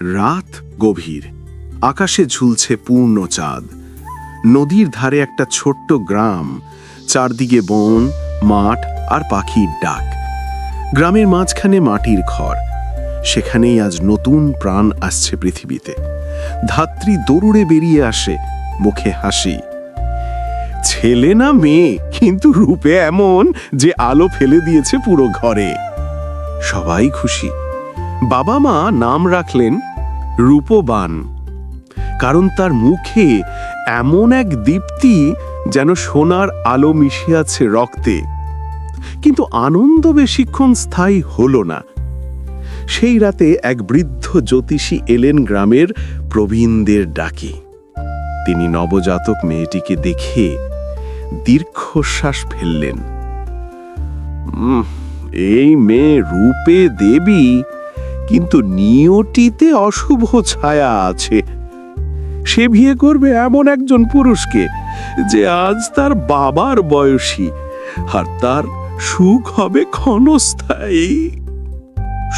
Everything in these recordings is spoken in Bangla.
রাত গভীর, আকাশে ঝুলছে পূর্ণ চাঁদ। নদীর ধারে একটা ছোট্ট গ্রাম, চারদিকে বন, মাঠ আর পাখির ডাক। গ্রামের মাঝখানে মাটির ঘর, সেখানেই আজ নতুন প্রাণ আসছে পৃথিবীতে। ধাত্রী দৌড়ে বেরিয়ে আসে, মুখে হাসি। ছেলে না মেয়ে, কিন্তু রূপে এমন যে আলো ফেলে দিয়েছে পুরো ঘরে। সবাই খুশি। বাবা মা নাম রাখলেন রূপবান, কারণ তার মুখে এমন এক দীপ্তি যেন সোনার আলো মিশে আছে রক্তে। কিন্তু আনন্দ বেশিক্ষণ স্থায়ী হলো না। সেই রাতে এক বৃদ্ধ জ্যোতিষী এলেন গ্রামের প্রবীণদের ডাকে। তিনি নবজাতক মেয়েটিকে দেখে দীর্ঘশ্বাস ফেললেন। এই মেয়ে রূপে দেবী, কিন্তু নিয়তিতে অশুভ ছায়া আছে। সে বিয়ে করবে এমন একজন পুরুষকে যে আজ তার বাবার বয়সী, আর তার সুখ হবে ক্ষণস্থায়ী।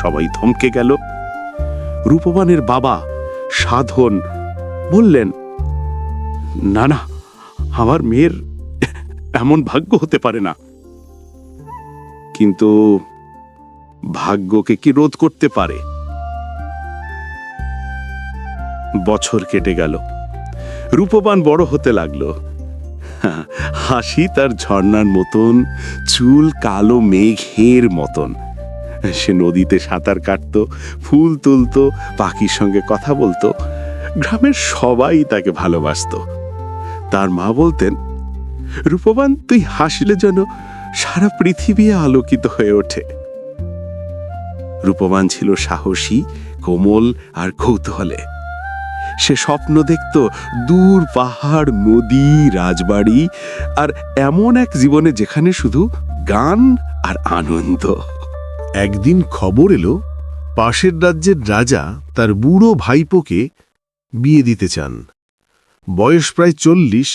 সবাই থমকে গেল। রূপবানের বাবা সাধন বললেন, না না, আমার মেয়ের এমন ভাগ্য হতে পারে না। কিন্তু ভাগ্যকে কি রোধ করতে পারে? বছর কেটে গেল। রূপবান বড় হতে লাগলো। হাসি তার ঝর্ণার মতন, চুল কালো মেঘের মতন। সে নদীতে সাঁতার কাটতো, ফুল তুলতো, পাখির সঙ্গে কথা বলতো। গ্রামের সবাই তাকে ভালোবাসতো। তার মা বলতেন, রূপবান, তুই হাসলে যেন সারা পৃথিবী আলোকিত হয়ে ওঠে। রূপবান ছিল সাহসী, কোমল আর কৌতূহলে। সে স্বপ্ন দেখত দূর পাহাড়, নদী, রাজবাড়ি, আর এমন এক জীবনে যেখানে শুধু গান আর আনন্দ। একদিন খবর এলো, পাশের রাজ্যের রাজা তার বুড়ো ভাইপোকে বিয়ে দিতে চান। বয়স প্রায় 40,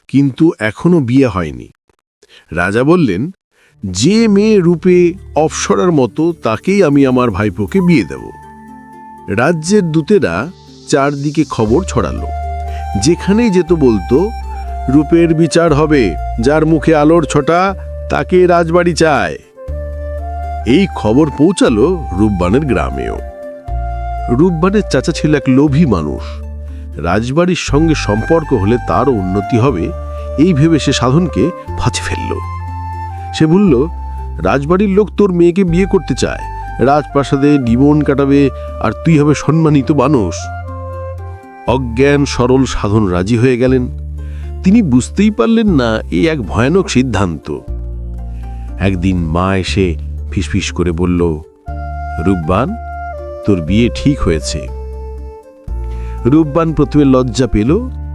কিন্তু এখনো বিয়ে হয়নি। রাজা বললেন, যে মেয়ে রূপে অপ্সরার মতো তাকেই আমি আমার ভাইপোকে বিয়ে দেব। রাজ্যের দূতেরা চারদিকে খবর ছড়ালো। যেখানেই যেত বলতো, রূপের বিচার হবে, যার মুখে আলোর ছটা তাকে রাজবাড়ি চায়। এই খবর পৌঁছালো রূপবানের গ্রামেও। রূপবানের চাচা ছিল এক লোভী মানুষ। রাজবাড়ির সঙ্গে সম্পর্ক হলে তারও উন্নতি হবে, এই ভেবে সে সাধনকে ফাঁচে ফেলল। সে বলল, রাজবাড়ির লোক তোর মেয়েকে বিয়ে করতে চায়, রাজপ্রাসাদে জীবন কাটাবে, আর তুই হবে সম্মানিত মানুষ। অজ্ঞান সরল সাধন রাজি হয়ে গেলেন। তিনি বুঝতেই পারলেন না এই এক ভয়ানক সিদ্ধান্ত। একদিন মা এসে ফিসফিস করে বলল, রূপবান, তোর বিয়ে ঠিক হয়েছে। রূপবান প্রথমে লজ্জা পেল,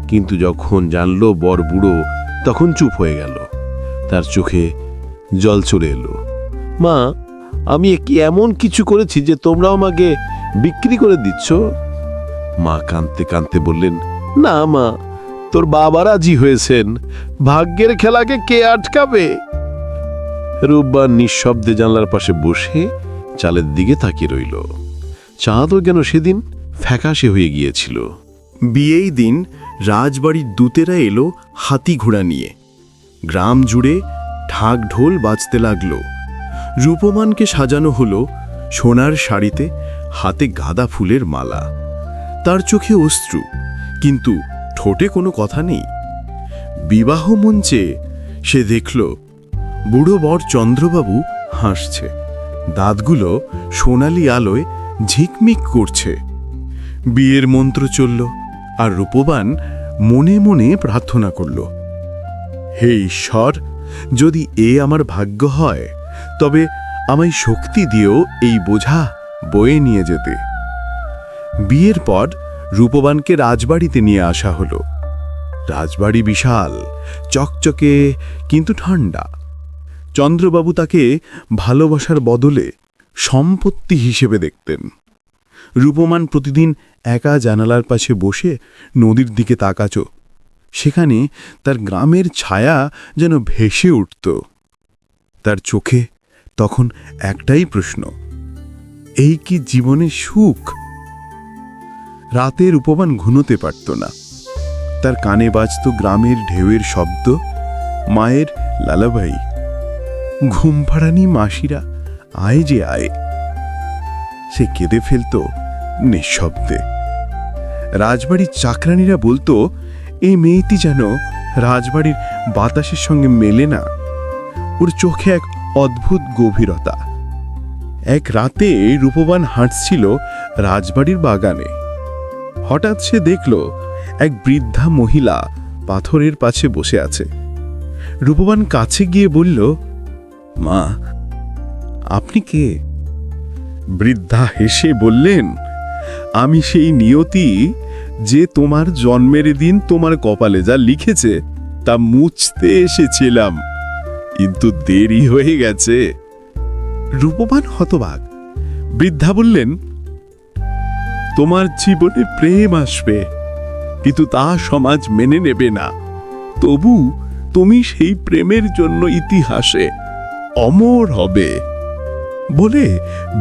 কিন্তু যখন জানল বর বুড়ো, তখন চুপ হয়ে গেল। তার চোখে জল চলে এলো। মা, আমি কি এমন কিছু করেছি যে তোমরা আমাকে বিক্রি করে দিচ্ছ? মা কাঁদতে কাঁদতে বললেন, না মা, তোর বাবা রাজি হয়েছেন, ভাগ্যের খেলাকে কে আটকাবে? রূপবান নিঃশব্দে জানলার পাশে বসে চালের দিকে তাকিয়ে রইল। চাঁদও যেন সেদিন ফ্যাকাশে হয়ে গিয়েছিল। বিয়েই দিন রাজবাড়ির দূতেরা এলো হাতি ঘোড়া নিয়ে। গ্রাম জুড়ে ঢাক ঢোল বাজতে লাগল। রূপবানকে সাজানো হলো সোনার শাড়িতে, হাতে গাঁদা ফুলের মালা। তার চোখে অশ্রু, কিন্তু ঠোঁটে কোনো কথা নেই। বিবাহ মঞ্চে সে দেখল বুড়ো বর চন্দ্রবাবু হাসছে, দাঁতগুলো সোনালি আলোয় ঝিকমিক করছে। বিয়ের মন্ত্র চলল, আর রূপবান মনে মনে প্রার্থনা করল, হে ঈশ্বর, যদি এ আমার ভাগ্য হয়, তবে আমায় শক্তি দিও এই বোঝা বয়ে নিয়ে যেতে। বিয়ের পর রূপবানকে রাজবাড়িতে নিয়ে আসা হলো। রাজবাড়ি বিশাল, চকচকে, কিন্তু ঠান্ডা। চন্দ্রবাবু তাকে ভালোবাসার বদলে সম্পত্তি হিসেবে দেখতেন। রূপবান প্রতিদিন একা জানালার পাশে বসে নদীর দিকে তাকাত। সেখানে তার গ্রামের ছায়া যেন ভেসে উঠত। তার চোখে তখন একটাই প্রশ্ন, এই কি জীবনে সুখ? রাতে রূপবান ঘুমোতে পারত না। তার কানে বাজত গ্রামের ঢেউয়ের শব্দ, মায়ের লালাবাই, ঘুম পাড়ানি মাসিরা আয় যে আয়। সে কেঁদে ফেলত নিঃশব্দে। রাজবাড়ির চাকরানীরা বলতো, এই মেয়েটি যেন রাজবাড়ির বাতাসের সঙ্গে মেলে না, ওর চোখে এক অদ্ভুত গভীরতা। এক রাতে রূপবান হাঁটছিল রাজবাড়ির বাগানে। হঠাৎ সে দেখল এক বৃদ্ধা মহিলা পাথরের পাশে বসে আছে। রূপবান কাছে গিয়ে বলল, মা, আপনি কে? বৃদ্ধা হেসে বললেন, আমি সেই নিয়তি যে তোমার জন্মের দিন তোমার কপালে যা লিখেছে তা মুছতে এসেছিলাম, কিন্তু দেরি হয়ে গেছে। রূপবান হতবাক। বৃদ্ধা বললেন, তোমার জীবনে প্রেম আসবে, কিন্তু তা সমাজ মেনে নেবে না। তবু তুমি সেই প্রেমের জন্য ইতিহাসে অমর হবে। বলে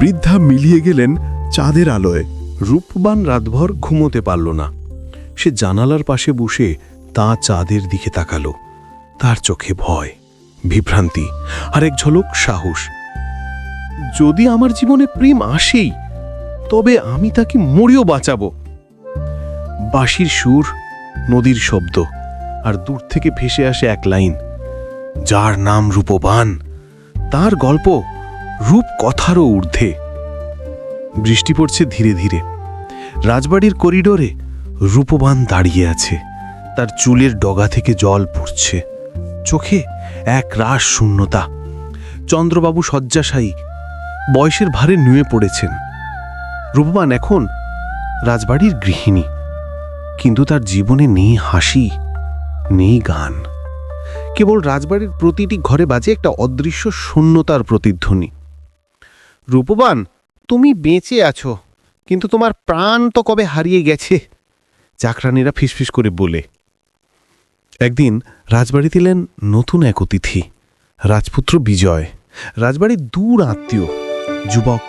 বৃদ্ধা মিলিয়ে গেলেন চাঁদের আলোয়। রূপবান রাতভর ঘুমোতে পারল না। সে জানালার পাশে বসে তা চাঁদের দিকে তাকালো। তার চোখে ভয়, বিভ্রান্তি আর এক ঝলক সাহস। যদি আমার জীবনে প্রেম আসেই, তবে আমি তাকে মরেও বাঁচাবো। বাঁশির সুর, নদীর শব্দ, আর দূর থেকে ভেসে আসে এক লাইন, যার নাম রূপবান, তার গল্প রূপ কথারও ঊর্ধ্বে। বৃষ্টি পড়ছে ধীরে ধীরে। রাজবাড়ির করিডোরে রূপবান দাঁড়িয়ে আছে। তার চুলের ডগা থেকে জল পড়ছে, চোখে এক রাস শূন্যতা। চন্দ্রবাবু শয্যাশায়ী, বয়সের ভারে নুয়ে পড়েছেন। রূপবান এখন রাজবাড়ির গৃহিণী, কিন্তু তার জীবনে নেই হাসি, নেই গান। কেবল রাজবাড়ির প্রতিটি ঘরে বাজে একটা অদৃশ্য শূন্যতার প্রতিধ্বনি। রূপবান, তুমি বেঁচে আছো, কিন্তু তোমার প্রাণ তো কবে হারিয়ে গেছে, চাকরানীরা ফিসফিস করে বলে। একদিন রাজবাড়িতে এলেন নতুন এক অতিথি, রাজপুত্র বিজয়। রাজবাড়ির দূর আত্মীয়, যুবক,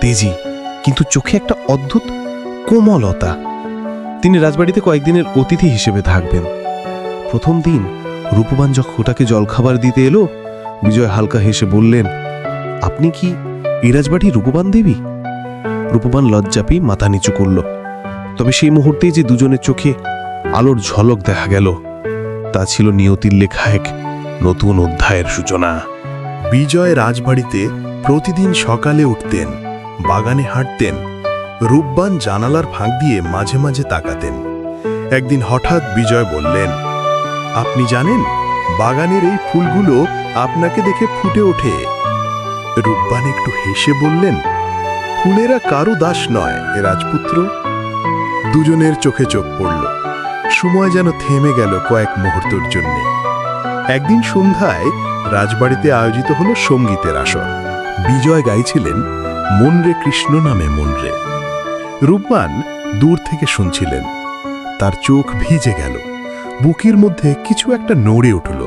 তেজি, কিন্তু চোখে একটা অদ্ভুত কোমলতা। তিনি রাজবাড়িতে কয়েকদিনের অতিথি হিসেবে থাকবেন। প্রথম দিন রূপবান যখন ওটাকে জলখাবার দিতে এলো, বিজয় হালকা হেসে বললেন, আপনি কি এই রাজবাড়ির রূপবান দেবী? রূপবান লজ্জা পেয়ে মাথা নিচু করল। তবে সেই মুহূর্তেই যে দুজনের চোখে আলোর ঝলক দেখা গেল, তা ছিল নিয়তির লেখা এক নতুন অধ্যায়ের সূচনা। বিজয় রাজবাড়িতে প্রতিদিন সকালে উঠতেন, বাগানে হাঁটতেন, রূপবান জানালার ফাঁক দিয়ে মাঝে মাঝে তাকাতেন। একদিন হঠাৎ বিজয় বললেন, আপনি জানেন, বাগানের এই ফুলগুলো আপনাকে দেখে ফুটে ওঠে। রূপবান একটু হেসে বললেন, ফুলেরা কারো দাস নয় রাজপুত্র। দুজনের চোখে চোখ পড়ল। সময় যেন থেমে গেল কয়েক মুহূর্তের জন্যে। একদিন সন্ধ্যায় রাজবাড়িতে আয়োজিত হল সঙ্গীতের আসর। বিজয় গাইছিলেন মনরে কৃষ্ণ নামে মনরে। রূপবান দূর থেকে শুনছিলেন। তার চোখ ভিজে গেল, বুকের মধ্যে কিছু একটা নড়ে উঠল।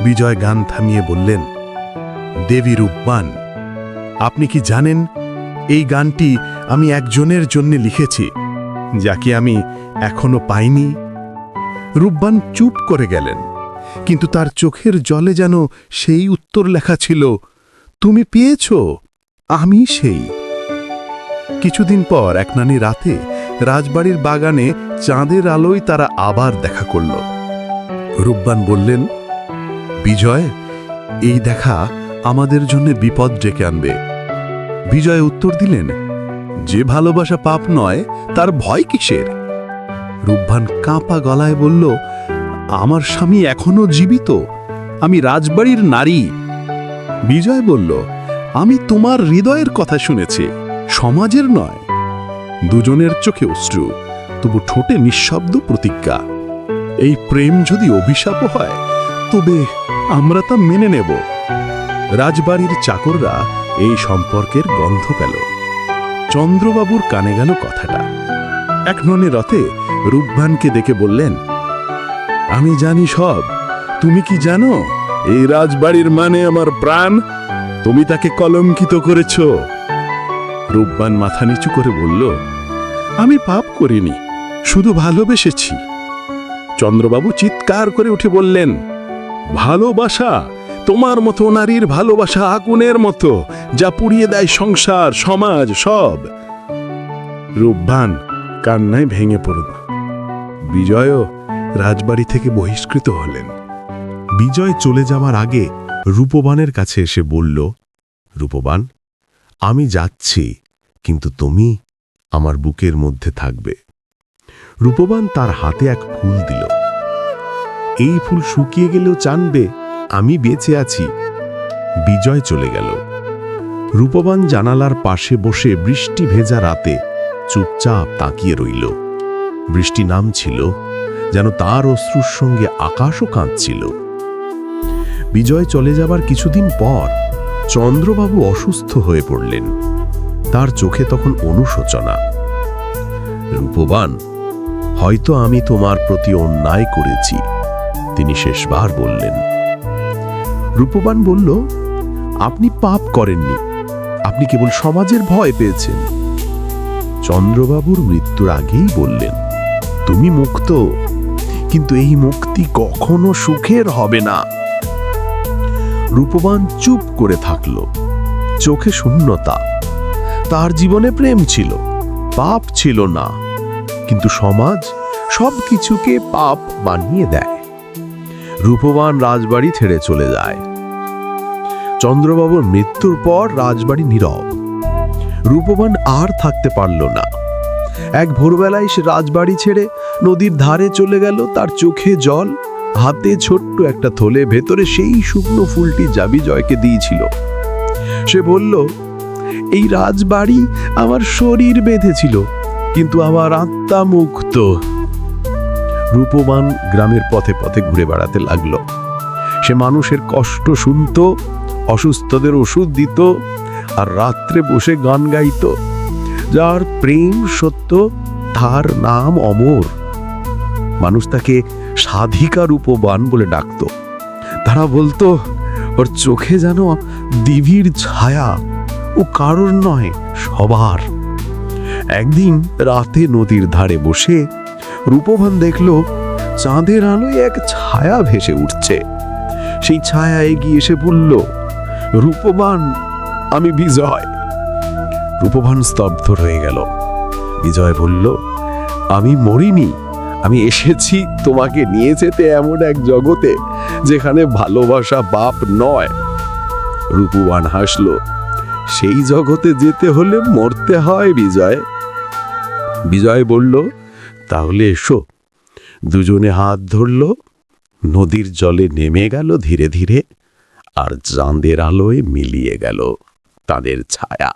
বিজয় গান থামিয়ে বললেন, দেবী রূপবান, আপনি কি জানেন, এই গানটি আমি একজনের জন্য লিখেছি, যাকে আমি এখনো পাইনি। রূপবান চুপ করে গেলেন, কিন্তু তার চোখের জলে যেন সেই উত্তর লেখা ছিল, তুমি পেয়েছ, আমি সেই। কিছুদিন পর এক নানি রাতে রাজবাড়ির বাগানে চাঁদের আলোয় তারা আবার দেখা করল। রূপবান বললেন, বিজয়, এই দেখা আমাদের জন্য বিপদ ডেকে আনবে। বিজয় উত্তর দিলেন, যে ভালোবাসা পাপ নয় তার ভয় কিসের? রূপবান কাঁপা গলায় বলল, আমার স্বামী এখনো জীবিত, আমি রাজবাড়ির নারী। বিজয় বলল, আমি তোমার হৃদয়ের কথা শুনেছি, সমাজের নয়। দুজনের চোখে অশ্রু, তবু ঠোঁটে নিঃশব্দ প্রতিজ্ঞা। এই প্রেম যদি অভিশাপ হয়, তবে আমরা তা মেনে নেব। রাজবাড়ির চাকররা এই সম্পর্কের গন্ধ পেল। চন্দ্রবাবুর কানে গেল কথাটা। এক ননে রথে রূপবানকে ডেকে বললেন, আমি জানি সব, তুমি কি জানো, এই রাজবাড়ির মানে আমার প্রাণ, তুমি তাকে কলঙ্কিত করেছ। রূপবান মাথা নিচু করে বলল, আমি পাপ করিনি, শুধু ভালোবেসেছি। চন্দ্রবাবু চিৎকার করে উঠে বললেন, ভালোবাসা? তোমার মতো নারীর ভালোবাসা আগুনের মতো, যা পুড়িয়ে দেয় সংসার, সমাজ, সব। রূপবান কান্নায় ভেঙে পড়ল। বিজয়ও রাজবাড়ি থেকে বহিষ্কৃত হলেন। বিজয় চলে যাওয়ার আগে রূপবানের কাছে এসে বলল, রূপবান, আমি যাচ্ছি, কিন্তু তুমি আমার বুকের মধ্যে থাকবে। রূপবান তার হাতে এক ফুল দিল। এই ফুল শুকিয়ে গেলেও জানবে আমি বেঁচে আছি। বিজয় চলে গেল। রূপবান জানালার পাশে বসে বৃষ্টি ভেজা রাতে চুপচাপ তাকিয়ে রইল। বৃষ্টি নামছিল, যেন তার অশ্রুর সঙ্গে আকাশও কাঁদছিল। বিজয় চলে যাবার কিছুদিন পর চন্দ্রবাবু অসুস্থ হয়ে পড়লেন। তার চোখে তখন অনুশোচনা। রূপবান, হয়তো আমি তোমার প্রতি অন্যায় করেছি, তিনি শেষবার বললেন। রূপবান বলল, আপনি পাপ করেননি, আপনি কেবল সমাজের ভয় পেয়েছেন। চন্দ্রবাবুর মৃত্যুর আগেই বললেন, তুমি মুক্ত, কিন্তু এই মুক্তি কখনো সুখের হবে না। রূপবান চুপ করে থাকল, চোখে শূন্যতা। তার জীবনে প্রেম ছিল, পাপ ছিল না, কিন্তু সমাজ সবকিছুকে পাপ বানিয়ে দেয়। রূপবান রাজবাড়ি ছেড়ে চলে যায়। চন্দ্রবাবুর মৃত্যুর পর রাজবাড়ি নীরব। রূপবান আর থাকতে পারল না। এক ভোরবেলায় সে রাজবাড়ি ছেড়ে নদীর ধারে চলে গেল। তার চোখে জল, হাতে ছোট্ট একটা থলে, ভেতরে সেই শুকনো ফুলটি যা বিজয়কে দিয়েছিল। সে বলল, এই রাজবাড়ি আমার শরীর বেঁধেছিল, কিন্তু আমার আত্মা মুক্ত। রূপবান গ্রামের পথে পথে ঘুরে বেড়াতে লাগলো। সে মানুষের কষ্ট শুনত, অসুস্থদের ওষুধ দিত, আর রাত্রে বসে গান গাইত। যার প্রেম সত্য, তার নাম অমর। মানুষ তাকে সাধিকা রূপবান বলে ডাকত। তারা বলতো, ওর চোখে যেন দিভির ছায়া, ও কারোর নয়, সবার। একদিন রাতে নদীর ধারে বসে রূপবান দেখল চাঁদের আলোয় এক ছায়া ভেসে উঠছে। সেই ছায়া এগিয়ে এসে বলল, রূপবান, আমি বিজয়। রূপবান স্তব্ধ হয়ে গেল। বিজয় বলল, আমি মরিনি, আমি এসেছি তোমাকে নিয়ে যেতে এমন এক জগতে যেখানে ভালোবাসা পাপ নয়। রূপবান হাসল, সেই জগতে যেতে হলে মরতে হয় বিজয়। বিজয় বলল, তাহলে এসো। দুজনে হাত ধরল, নদীর জলে নেমে গেল ধীরে ধীরে, আর চাঁদের আলোয় মিলিয়ে গেল তাদের ছায়া।